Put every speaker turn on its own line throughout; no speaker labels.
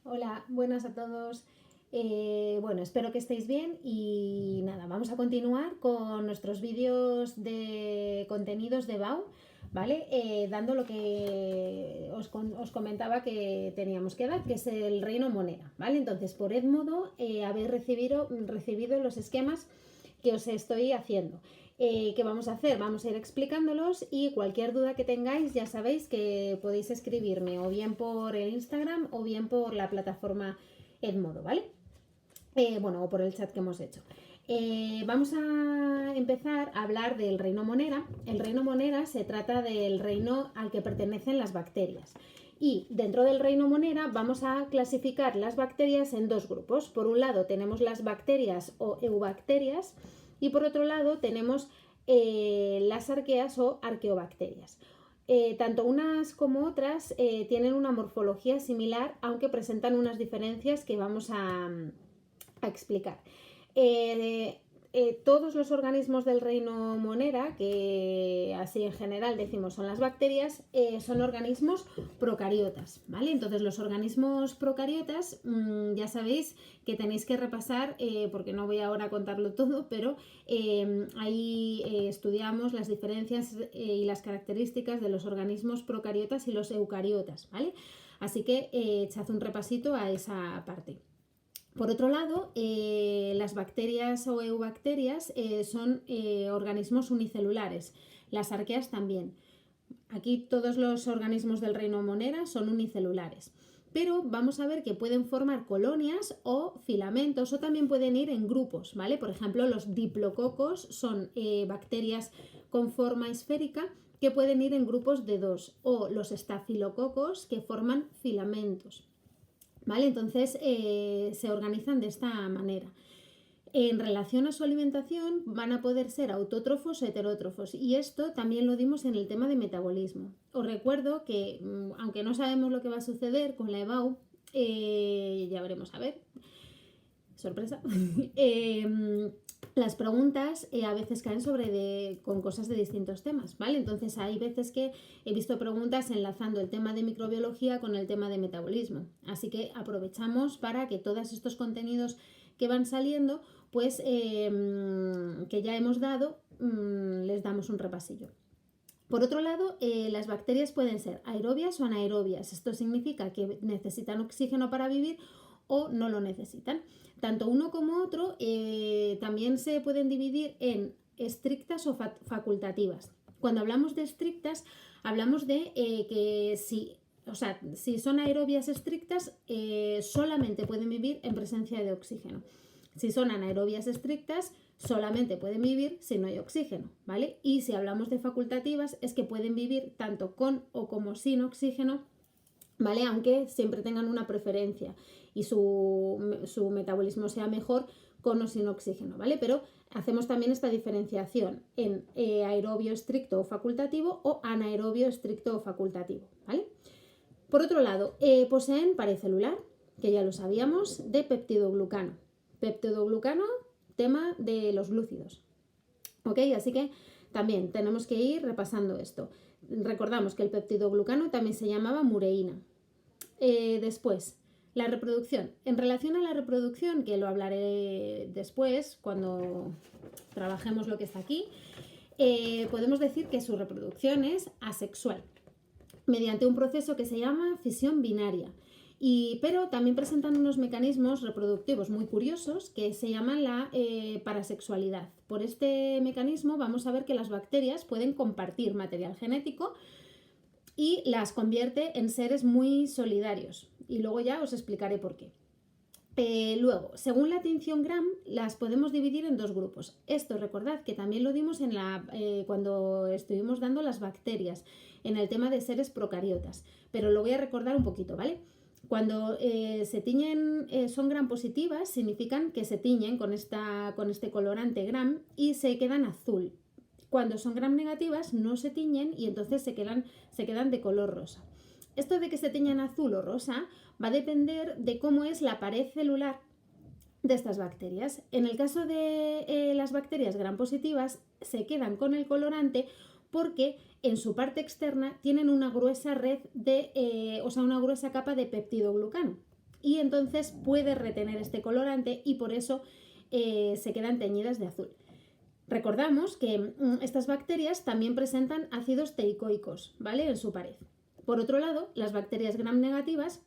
Hola, buenas a todos. Bueno, espero que estéis bien y nada, vamos a continuar con nuestros vídeos de contenidos de BAU, ¿vale? Dando lo que os comentaba que teníamos que dar, que es el reino moneda, ¿vale? Entonces, por Edmodo habéis recibido los esquemas que os estoy haciendo. ¿Qué vamos a hacer? Vamos a ir explicándolos y cualquier duda que tengáis ya sabéis que podéis escribirme o bien por el Instagram o bien por la plataforma Edmodo, ¿vale? Bueno, o por el chat que hemos hecho. Vamos a empezar a hablar del reino monera. El reino monera se trata del reino al que pertenecen las bacterias. Y dentro del reino monera vamos a clasificar las bacterias en dos grupos. Por un lado tenemos las bacterias o eubacterias y por otro lado tenemos las arqueas o arqueobacterias. Tanto unas como otras tienen una morfología similar, aunque presentan unas diferencias que vamos a explicar. Todos los organismos del reino monera, que así en general decimos son las bacterias, son organismos procariotas, ¿vale? Entonces los organismos procariotas, ya sabéis que tenéis que repasar, porque no voy ahora a contarlo todo, pero ahí estudiamos las diferencias y las características de los organismos procariotas y los eucariotas, ¿vale? Así que echad un repasito a esa parte. Por otro lado, las bacterias o eubacterias son organismos unicelulares, las arqueas también. Aquí todos los organismos del reino monera son unicelulares. Pero vamos a ver que pueden formar colonias o filamentos o también pueden ir en grupos, ¿vale? Por ejemplo, los diplococos son bacterias con forma esférica que pueden ir en grupos de dos, o los estafilococos que forman filamentos. ¿Vale? Entonces se organizan de esta manera. En relación a su alimentación van a poder ser autótrofos o heterótrofos y esto también lo dimos en el tema de metabolismo. Os recuerdo que aunque no sabemos lo que va a suceder con la EBAU, ya veremos a ver, sorpresa, las preguntas a veces caen con cosas de distintos temas, ¿vale? Entonces hay veces que he visto preguntas enlazando el tema de microbiología con el tema de metabolismo. Así que aprovechamos para que todos estos contenidos que van saliendo, pues que ya hemos dado, les damos un repasillo. Por otro lado, las bacterias pueden ser aerobias o anaerobias. Esto significa que necesitan oxígeno para vivir o no lo necesitan. Tanto uno como otro también se pueden dividir en estrictas o facultativas. Cuando hablamos de estrictas, hablamos de que si son aerobias estrictas, solamente pueden vivir en presencia de oxígeno. Si son anaerobias estrictas, solamente pueden vivir si no hay oxígeno, ¿vale? Y si hablamos de facultativas, es que pueden vivir tanto con o como sin oxígeno, ¿vale? Aunque siempre tengan una preferencia y su metabolismo sea mejor con o sin oxígeno, ¿vale? Pero hacemos también esta diferenciación en aerobio estricto o facultativo o anaerobio estricto o facultativo, ¿vale? Por otro lado, poseen pared celular, que ya lo sabíamos, de peptidoglucano. Peptidoglucano, tema de los glúcidos. ¿Ok? Así que también tenemos que ir repasando esto. Recordamos que el peptidoglucano también se llamaba mureína. Después, la reproducción. En relación a la reproducción, que lo hablaré después, cuando trabajemos lo que está aquí, podemos decir que su reproducción es asexual, mediante un proceso que se llama fisión binaria. Pero también presentan unos mecanismos reproductivos muy curiosos que se llaman la parasexualidad. Por este mecanismo vamos a ver que las bacterias pueden compartir material genético y las convierte en seres muy solidarios. Y luego ya os explicaré por qué. Luego, según la tinción Gram, las podemos dividir en dos grupos. Esto recordad que también lo dimos cuando estuvimos dando las bacterias, en el tema de seres procariotas, pero lo voy a recordar un poquito, ¿vale? Cuando se tiñen, son gram positivas, significan que se tiñen con este colorante gram y se quedan azul. Cuando son gram negativas no se tiñen y entonces se quedan de color rosa. Esto de que se tiñan azul o rosa va a depender de cómo es la pared celular de estas bacterias. En el caso de las bacterias gram positivas se quedan con el colorante porque en su parte externa tienen una gruesa una gruesa capa de peptidoglucano. y entonces puede retener este colorante y por eso se quedan teñidas de azul. Recordamos que estas bacterias también presentan ácidos teicoicos, ¿vale? En su pared. Por otro lado, las bacterias gram negativas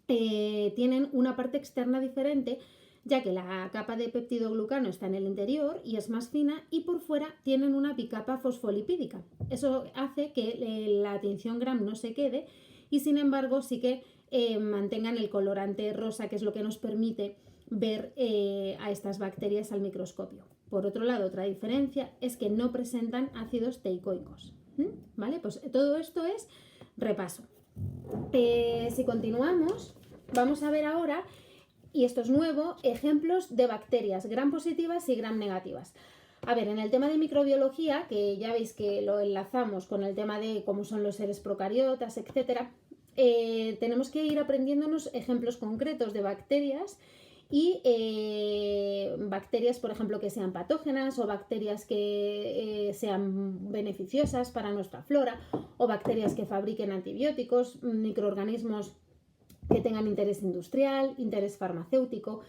tienen una parte externa diferente, ya que la capa de peptidoglucano está en el interior y es más fina, y por fuera tienen una bicapa fosfolipídica. Eso hace que la tinción gram no se quede y sin embargo sí que mantengan el colorante rosa, que es lo que nos permite ver a estas bacterias al microscopio. Por otro lado, otra diferencia es que no presentan ácidos teicoicos. ¿Vale? Pues todo esto es repaso. Si continuamos, vamos a ver ahora, y esto es nuevo, ejemplos de bacterias gram positivas y gram negativas. A ver, en el tema de microbiología, que ya veis que lo enlazamos con el tema de cómo son los seres procariotas, etcétera, tenemos que ir aprendiéndonos ejemplos concretos de bacterias y bacterias, por ejemplo, que sean patógenas o bacterias que sean beneficiosas para nuestra flora o bacterias que fabriquen antibióticos, microorganismos que tengan interés industrial, interés farmacéutico,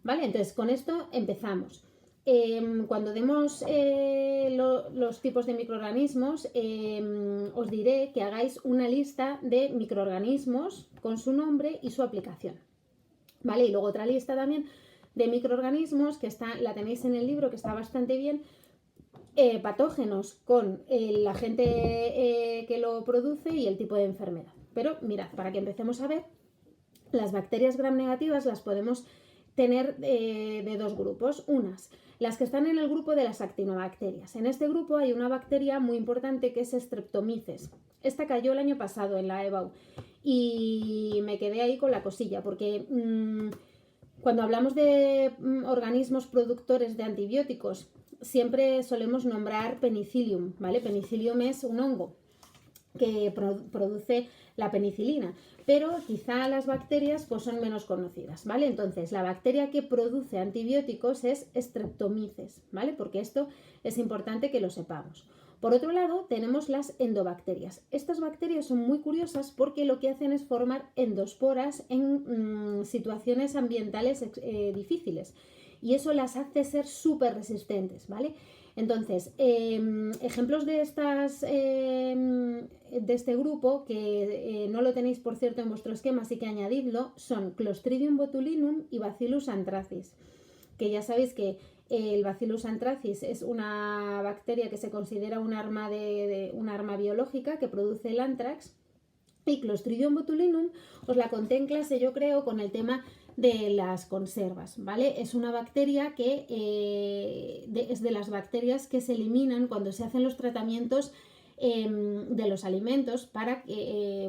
¿vale? Entonces, con esto empezamos. Cuando demos los tipos de microorganismos, os diré que hagáis una lista de microorganismos con su nombre y su aplicación. ¿Vale? Y luego otra lista también de microorganismos que la tenéis en el libro, que está bastante bien, patógenos con el agente que lo produce y el tipo de enfermedad. Pero mirad, para que empecemos a ver, las bacterias gram negativas las podemos tener de dos grupos. Unas, las que están en el grupo de las actinobacterias. En este grupo hay una bacteria muy importante que es Streptomyces. Esta cayó el año pasado en la EBAU y me quedé ahí con la cosilla porque cuando hablamos de organismos productores de antibióticos siempre solemos nombrar Penicillium, ¿vale? Penicillium es un hongo que produce la penicilina, pero quizá las bacterias pues son menos conocidas, ¿vale? Entonces, la bacteria que produce antibióticos es Streptomyces, ¿vale? Porque esto es importante que lo sepamos. Por otro lado, tenemos las endobacterias. Estas bacterias son muy curiosas porque lo que hacen es formar endosporas en situaciones ambientales difíciles y eso las hace ser súper resistentes, ¿vale? Entonces, ejemplos de este grupo, que no lo tenéis por cierto en vuestro esquema, así que añadidlo, son Clostridium botulinum y Bacillus anthracis, que ya sabéis que el Bacillus anthracis es una bacteria que se considera un arma biológica que produce el anthrax, y Clostridium botulinum os la conté en clase, yo creo, con el tema de las conservas, ¿vale? Es una bacteria que es de las bacterias que se eliminan cuando se hacen los tratamientos de los alimentos para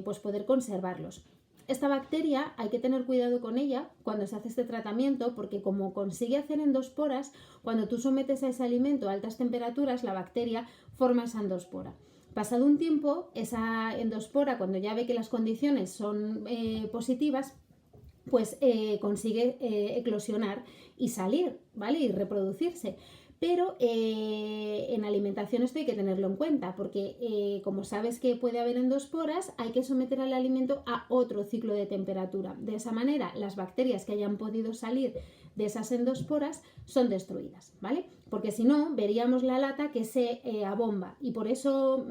pues poder conservarlos. Esta bacteria hay que tener cuidado con ella cuando se hace este tratamiento porque como consigue hacer endosporas, cuando tú sometes a ese alimento a altas temperaturas, la bacteria forma esa endospora. Pasado un tiempo, esa endospora, cuando ya ve que las condiciones son positivas, pues consigue eclosionar y salir, ¿vale? Y reproducirse. Pero en alimentación esto hay que tenerlo en cuenta porque como sabes que puede haber endosporas, hay que someter al alimento a otro ciclo de temperatura. De esa manera, las bacterias que hayan podido salir de esas endosporas son destruidas, ¿vale? Porque si no, veríamos la lata que se abomba. Y por eso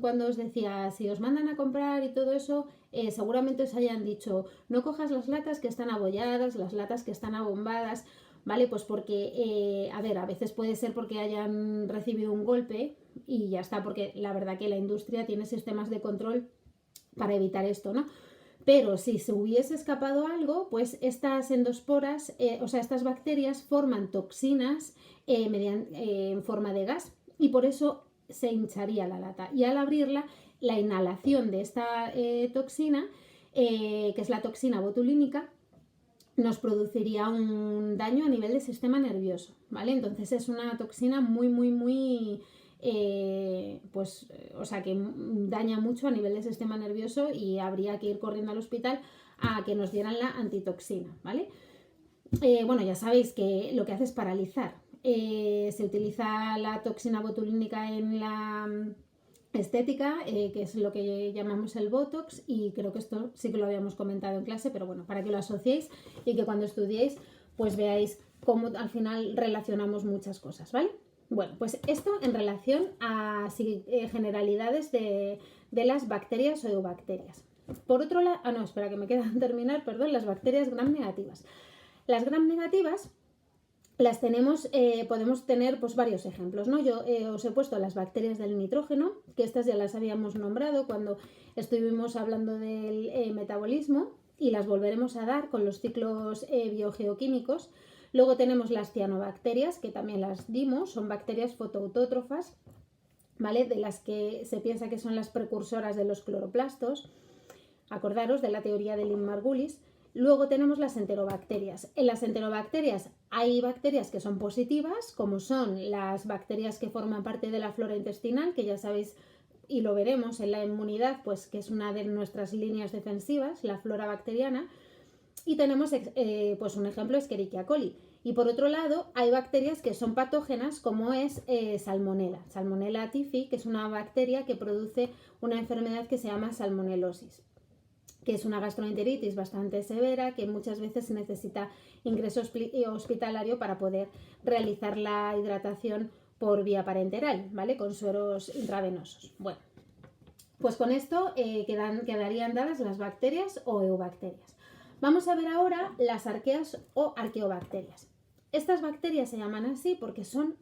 cuando os decía, si os mandan a comprar y todo eso, seguramente os hayan dicho, no cojas las latas que están abolladas, las latas que están abombadas, ¿vale? Pues porque, a ver, a veces puede ser porque hayan recibido un golpe y ya está, porque la verdad que la industria tiene sistemas de control para evitar esto, ¿no? Pero si se hubiese escapado algo, pues estas endosporas, estas bacterias forman toxinas en forma de gas y por eso se hincharía la lata. Y al abrirla, la inhalación de esta toxina, que es la toxina botulínica, nos produciría un daño a nivel del sistema nervioso, ¿vale? Entonces es una toxina muy que daña mucho a nivel del sistema nervioso y habría que ir corriendo al hospital a que nos dieran la antitoxina, ¿vale? Bueno, ya sabéis que lo que hace es paralizar. Se utiliza la toxina botulínica en estética, que es lo que llamamos el Botox, y creo que esto sí que lo habíamos comentado en clase, pero bueno, para que lo asociéis y que cuando estudiéis pues veáis cómo al final relacionamos muchas cosas, ¿vale? Bueno, pues esto en relación a generalidades de las bacterias o eubacterias. Por otro lado, no, espera que me quedan terminar, perdón, las bacterias gram negativas. Las gram negativas las tenemos, podemos tener pues varios ejemplos, ¿no? Yo os he puesto las bacterias del nitrógeno, que estas ya las habíamos nombrado cuando estuvimos hablando del metabolismo, y las volveremos a dar con los ciclos biogeoquímicos. Luego tenemos las cianobacterias, que también las dimos, son bacterias fotoautótrofas, ¿vale? De las que se piensa que son las precursoras de los cloroplastos. Acordaros de la teoría de Lynn-Margulis. Luego tenemos las enterobacterias. En las enterobacterias hay bacterias que son positivas, como son las bacterias que forman parte de la flora intestinal, que ya sabéis y lo veremos en la inmunidad, pues que es una de nuestras líneas defensivas, la flora bacteriana. Y tenemos pues un ejemplo, Escherichia coli. Y por otro lado, hay bacterias que son patógenas, como es Salmonella typhi, que es una bacteria que produce una enfermedad que se llama salmonelosis, que es una gastroenteritis bastante severa, que muchas veces necesita ingreso hospitalario para poder realizar la hidratación por vía parenteral, ¿vale? Con sueros intravenosos. Bueno, pues con esto quedarían dadas las bacterias o eubacterias. Vamos a ver ahora las arqueas o arqueobacterias. Estas bacterias se llaman así porque son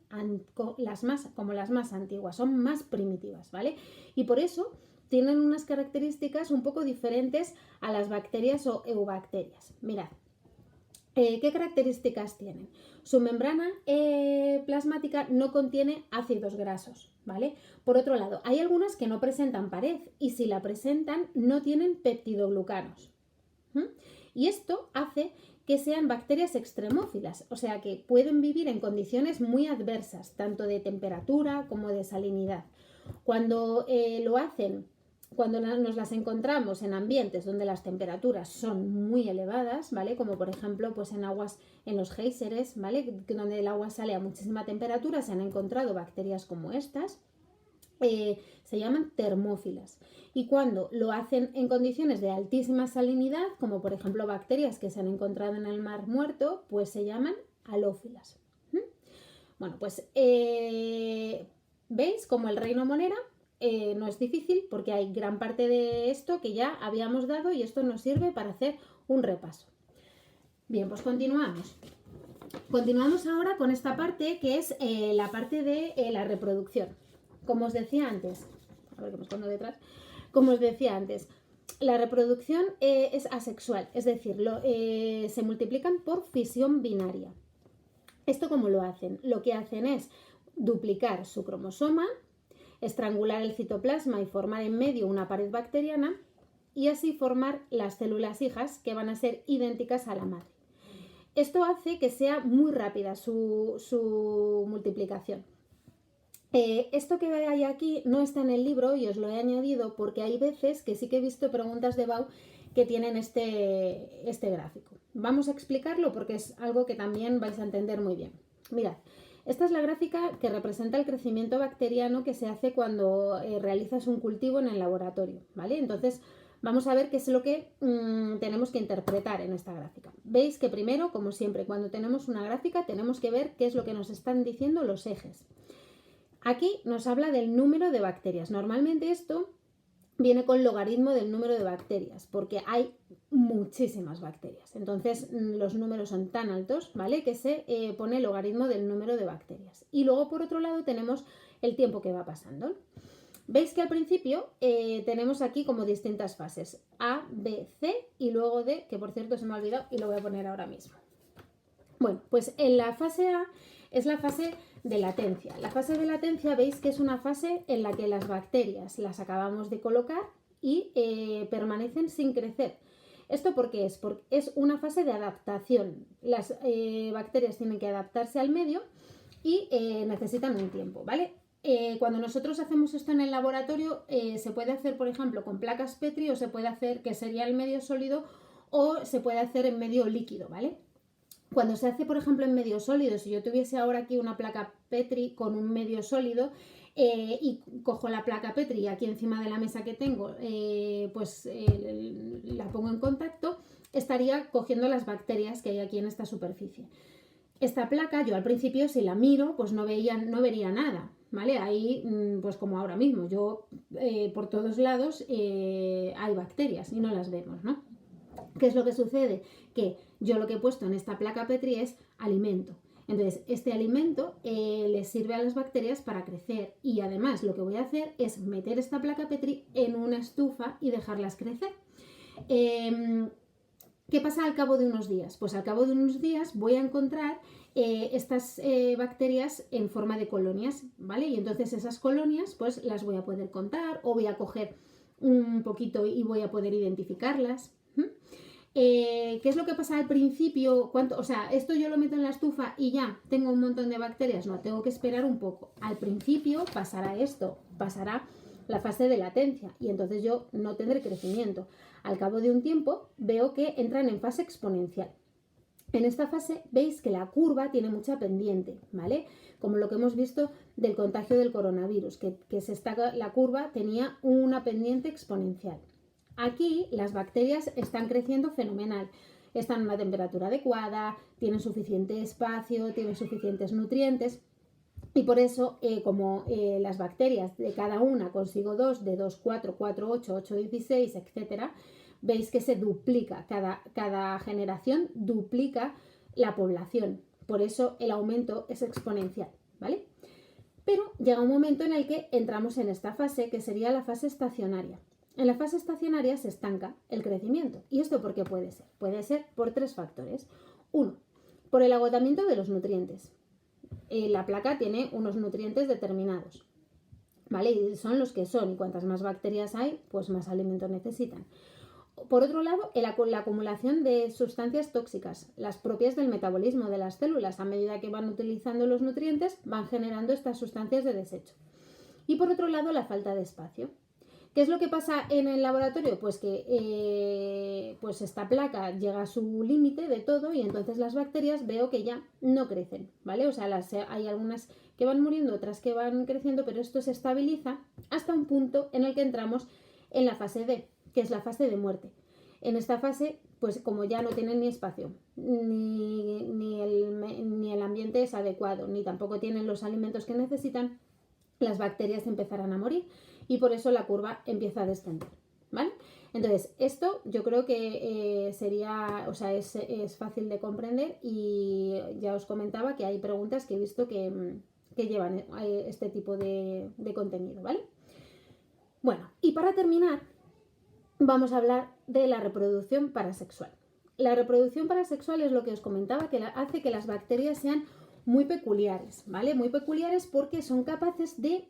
las más antiguas, son más primitivas, ¿vale? Y por eso tienen unas características un poco diferentes a las bacterias o eubacterias. Mirad, ¿qué características tienen? Su membrana plasmática no contiene ácidos grasos, ¿vale? Por otro lado, hay algunas que no presentan pared y si la presentan no tienen peptidoglucanos. Y esto hace que sean bacterias extremófilas, o sea que pueden vivir en condiciones muy adversas, tanto de temperatura como de salinidad. Cuando nos las encontramos en ambientes donde las temperaturas son muy elevadas, ¿vale? Como por ejemplo pues en los géiseres, ¿vale? Donde el agua sale a muchísima temperatura, se han encontrado bacterias como estas. Se llaman termófilas, y cuando lo hacen en condiciones de altísima salinidad, como por ejemplo bacterias que se han encontrado en el mar muerto, pues se llaman halófilas. Bueno, pues veis como el reino monera no es difícil porque hay gran parte de esto que ya habíamos dado y esto nos sirve para hacer un repaso. Bien, pues continuamos. Continuamos ahora con esta parte que es la parte de la reproducción. Como os decía antes, a ver que me escondo detrás, como os decía antes, la reproducción es asexual, es decir, se multiplican por fisión binaria. ¿Esto cómo lo hacen? Lo que hacen es duplicar su cromosoma, estrangular el citoplasma y formar en medio una pared bacteriana y así formar las células hijas que van a ser idénticas a la madre. Esto hace que sea muy rápida su multiplicación. Esto que hay aquí no está en el libro y os lo he añadido porque hay veces que sí que he visto preguntas de BAU que tienen este gráfico. Vamos a explicarlo porque es algo que también vais a entender muy bien. Mirad, esta es la gráfica que representa el crecimiento bacteriano que se hace cuando realizas un cultivo en el laboratorio, ¿vale? Entonces vamos a ver qué es lo que tenemos que interpretar en esta gráfica. Veis que primero, como siempre, cuando tenemos una gráfica tenemos que ver qué es lo que nos están diciendo los ejes. Aquí nos habla del número de bacterias. Normalmente esto viene con logaritmo del número de bacterias, porque hay muchísimas bacterias. Entonces los números son tan altos, ¿vale? Que se pone logaritmo del número de bacterias. Y luego por otro lado tenemos el tiempo que va pasando. Veis que al principio tenemos aquí como distintas fases, A, B, C y luego D, que por cierto se me ha olvidado y lo voy a poner ahora mismo. Bueno, pues en la fase A es la fase de latencia. La fase de latencia veis que es una fase en la que las bacterias las acabamos de colocar y permanecen sin crecer. ¿Esto por qué es? Porque es una fase de adaptación. Las bacterias tienen que adaptarse al medio y necesitan un tiempo, ¿vale? Cuando nosotros hacemos esto en el laboratorio se puede hacer, por ejemplo, con placas Petri o se puede hacer, que sería el medio sólido, o se puede hacer en medio líquido, ¿vale? Cuando se hace, por ejemplo, en medio sólido, si yo tuviese ahora aquí una placa Petri con un medio sólido, y cojo la placa Petri aquí encima de la mesa que tengo, la pongo en contacto, estaría cogiendo las bacterias que hay aquí en esta superficie. Esta placa, yo al principio si la miro, pues no vería nada, ¿vale? Ahí, pues como ahora mismo, yo por todos lados hay bacterias y no las vemos, ¿no? ¿Qué es lo que sucede? Que yo lo que he puesto en esta placa Petri es alimento. Entonces, este alimento les sirve a las bacterias para crecer y además lo que voy a hacer es meter esta placa Petri en una estufa y dejarlas crecer. ¿Qué pasa al cabo de unos días? Pues al cabo de unos días voy a encontrar estas bacterias en forma de colonias, ¿vale? Y entonces esas colonias pues las voy a poder contar o voy a coger un poquito y voy a poder identificarlas. ¿Qué es lo que pasa al principio? O sea, esto yo lo meto en la estufa y ya tengo un montón de bacterias. No, tengo que esperar un poco. Al principio pasará esto, pasará la fase de latencia y entonces yo no tendré crecimiento. Al cabo de un tiempo veo que entran en fase exponencial. En esta fase veis que la curva tiene mucha pendiente, ¿vale? Como lo que hemos visto del contagio del coronavirus, la curva tenía una pendiente exponencial. Aquí las bacterias están creciendo fenomenal, están a una temperatura adecuada, tienen suficiente espacio, tienen suficientes nutrientes y por eso como las bacterias de cada una consigo 2, de 2, 4, 4, 8, 8, 16, etc., veis que se duplica, cada generación duplica la población, por eso el aumento es exponencial, ¿vale? Pero llega un momento en el que entramos en esta fase que sería la fase estacionaria. En la fase estacionaria se estanca el crecimiento. ¿Y esto por qué puede ser? Puede ser por 3 factores. 1. Por el agotamiento de los nutrientes. La placa tiene unos nutrientes determinados, ¿vale? Y son los que son, y cuantas más bacterias hay, pues más alimento necesitan. Por otro lado, la acumulación de sustancias tóxicas, las propias del metabolismo de las células. A medida que van utilizando los nutrientes, van generando estas sustancias de desecho. Y por otro lado, la falta de espacio. ¿Qué es lo que pasa en el laboratorio? Pues que pues esta placa llega a su límite de todo y entonces las bacterias veo que ya no crecen, ¿vale? O sea, hay algunas que van muriendo, otras que van creciendo, pero esto se estabiliza hasta un punto en el que entramos en la fase D, que es la fase de muerte. En esta fase, pues como ya no tienen ni espacio, ni el ambiente es adecuado, ni tampoco tienen los alimentos que necesitan, las bacterias empezarán a morir y por eso la curva empieza a descender, ¿vale? Entonces, esto yo creo que es fácil de comprender y ya os comentaba que hay preguntas que he visto que llevan este tipo de contenido, ¿vale? Bueno, y para terminar, vamos a hablar de la reproducción parasexual. La reproducción parasexual es lo que os comentaba, que hace que las bacterias sean muy peculiares, ¿vale? Muy peculiares porque son capaces de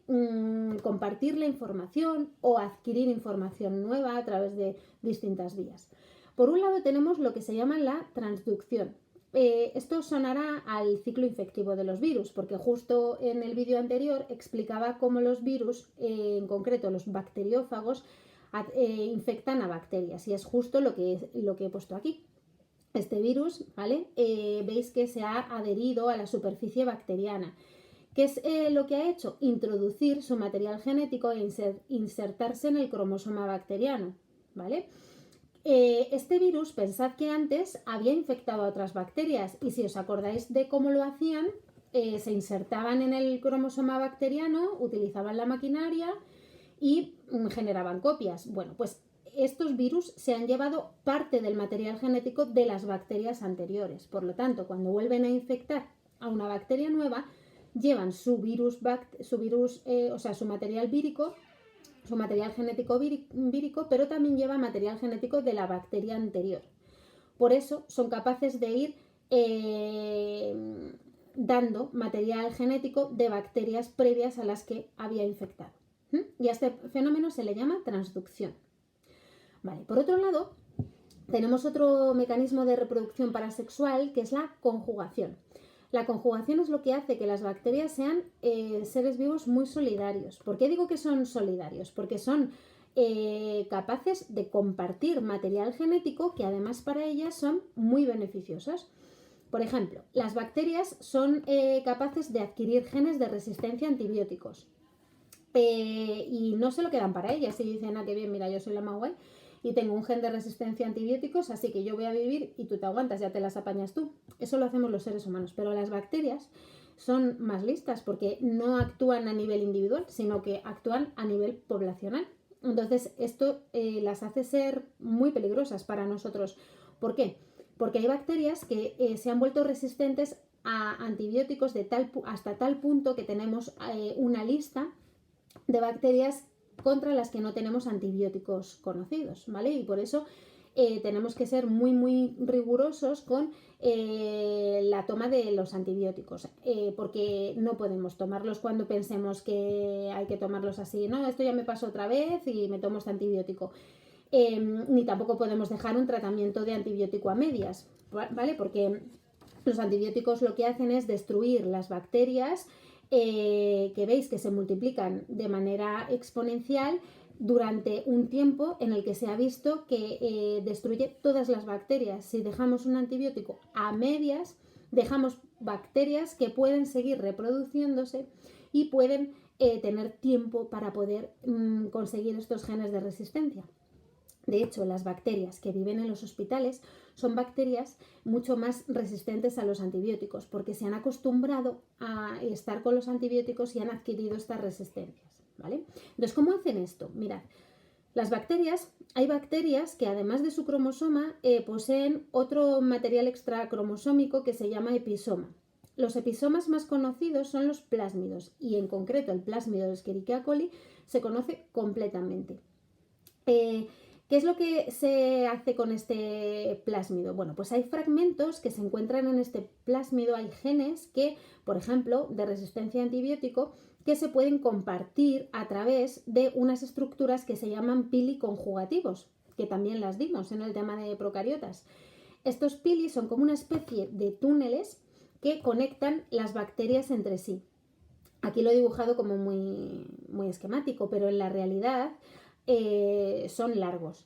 compartir la información o adquirir información nueva a través de distintas vías. Por un lado tenemos lo que se llama la transducción. Esto sonará al ciclo infectivo de los virus, porque justo en el vídeo anterior explicaba cómo los virus, en concreto los bacteriófagos, infectan a bacterias y es justo lo que he puesto aquí. Este virus, ¿vale? Veis que se ha adherido a la superficie bacteriana. ¿Qué es lo que ha hecho? Introducir su material genético e insertarse en el cromosoma bacteriano, ¿vale? Este virus, pensad que antes había infectado a otras bacterias y si os acordáis de cómo lo hacían, se insertaban en el cromosoma bacteriano, utilizaban la maquinaria y generaban copias. Bueno, pues estos virus se han llevado parte del material genético de las bacterias anteriores. Por lo tanto, cuando vuelven a infectar a una bacteria nueva, llevan su material vírico, su material genético vírico, pero también lleva material genético de la bacteria anterior. Por eso son capaces de ir dando material genético de bacterias previas a las que había infectado. Y a este fenómeno se le llama transducción. Vale, por otro lado, tenemos otro mecanismo de reproducción parasexual que es la conjugación. La conjugación es lo que hace que las bacterias sean seres vivos muy solidarios. ¿Por qué digo que son solidarios? Porque son capaces de compartir material genético que además para ellas son muy beneficiosos. Por ejemplo, las bacterias son capaces de adquirir genes de resistencia a antibióticos. y no se lo quedan para ellas y dicen, ah, qué bien, mira, yo soy la más guay y tengo un gen de resistencia a antibióticos, así que yo voy a vivir y tú te aguantas, ya te las apañas tú. Eso lo hacemos los seres humanos, pero las bacterias son más listas porque no actúan a nivel individual, sino que actúan a nivel poblacional. Entonces, esto las hace ser muy peligrosas para nosotros. ¿Por qué? Porque hay bacterias que se han vuelto resistentes a antibióticos hasta tal punto que tenemos una lista de bacterias contra las que no tenemos antibióticos conocidos, ¿vale? Y por eso tenemos que ser muy, muy rigurosos con la toma de los antibióticos, porque no podemos tomarlos cuando pensemos que hay que tomarlos así, no, esto ya me pasó otra vez y me tomo este antibiótico. Ni tampoco podemos dejar un tratamiento de antibiótico a medias, ¿vale? Porque los antibióticos lo que hacen es destruir las bacterias que veis que se multiplican de manera exponencial durante un tiempo en el que se ha visto que destruye todas las bacterias. Si dejamos un antibiótico a medias, dejamos bacterias que pueden seguir reproduciéndose y pueden tener tiempo para poder conseguir estos genes de resistencia. De hecho, las bacterias que viven en los hospitales son bacterias mucho más resistentes a los antibióticos porque se han acostumbrado a estar con los antibióticos y han adquirido estas resistencias, ¿vale? Entonces, ¿cómo hacen esto? Mirad, hay bacterias que además de su cromosoma poseen otro material extracromosómico que se llama episoma. Los episomas más conocidos son los plásmidos y en concreto el plásmido de Escherichia coli se conoce completamente. ¿Qué es lo que se hace con este plásmido? Bueno, pues hay fragmentos que se encuentran en este plásmido, hay genes que, por ejemplo, de resistencia a antibiótico, que se pueden compartir a través de unas estructuras que se llaman pili conjugativos, que también las dimos en el tema de procariotas. Estos pili son como una especie de túneles que conectan las bacterias entre sí. Aquí lo he dibujado como muy, muy esquemático, pero en la realidad son largos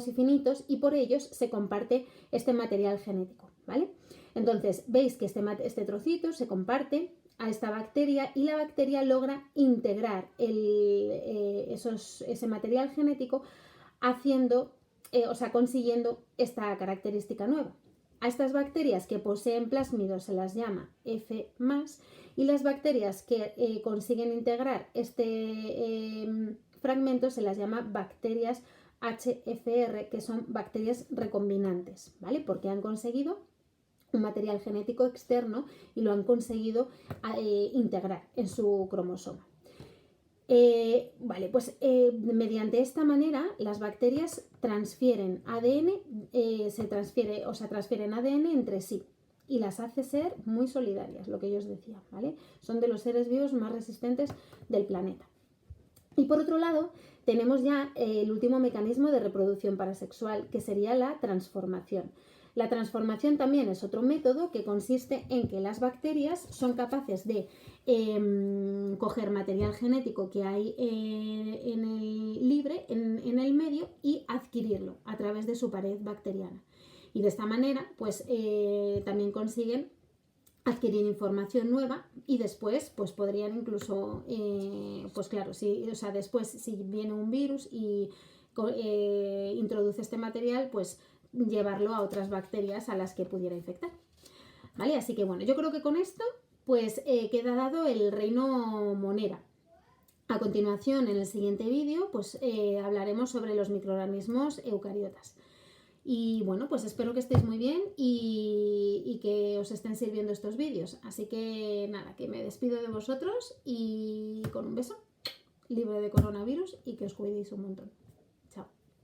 y finitos y por ellos se comparte este material genético, ¿vale? Entonces, veis que este trocito se comparte a esta bacteria y la bacteria logra integrar ese material genético consiguiendo esta característica nueva. A estas bacterias que poseen plásmidos se las llama F+, y las bacterias que consiguen integrar este fragmento se las llama bacterias HFR, que son bacterias recombinantes, ¿vale? Porque han conseguido un material genético externo y lo han conseguido integrar en su cromosoma. Mediante esta manera las bacterias transfieren ADN, transfieren ADN entre sí y las hace ser muy solidarias, lo que yo os decía, ¿vale? Son de los seres vivos más resistentes del planeta. Y por otro lado, tenemos ya el último mecanismo de reproducción parasexual, que sería la transformación. La transformación también es otro método que consiste en que las bacterias son capaces de coger material genético que hay en el medio y adquirirlo a través de su pared bacteriana. Y de esta manera, pues también consiguen adquirir información nueva y después pues podrían incluso, después si viene un virus y introduce este material, pues llevarlo a otras bacterias a las que pudiera infectar, ¿vale? Así que bueno, yo creo que con esto pues queda dado el reino monera. A continuación, en el siguiente vídeo, pues hablaremos sobre los microorganismos eucariotas. Y bueno, pues espero que estéis muy bien y que os estén sirviendo estos vídeos. Así que nada, que me despido de vosotros y con un beso, libre de coronavirus y que os cuidéis un montón.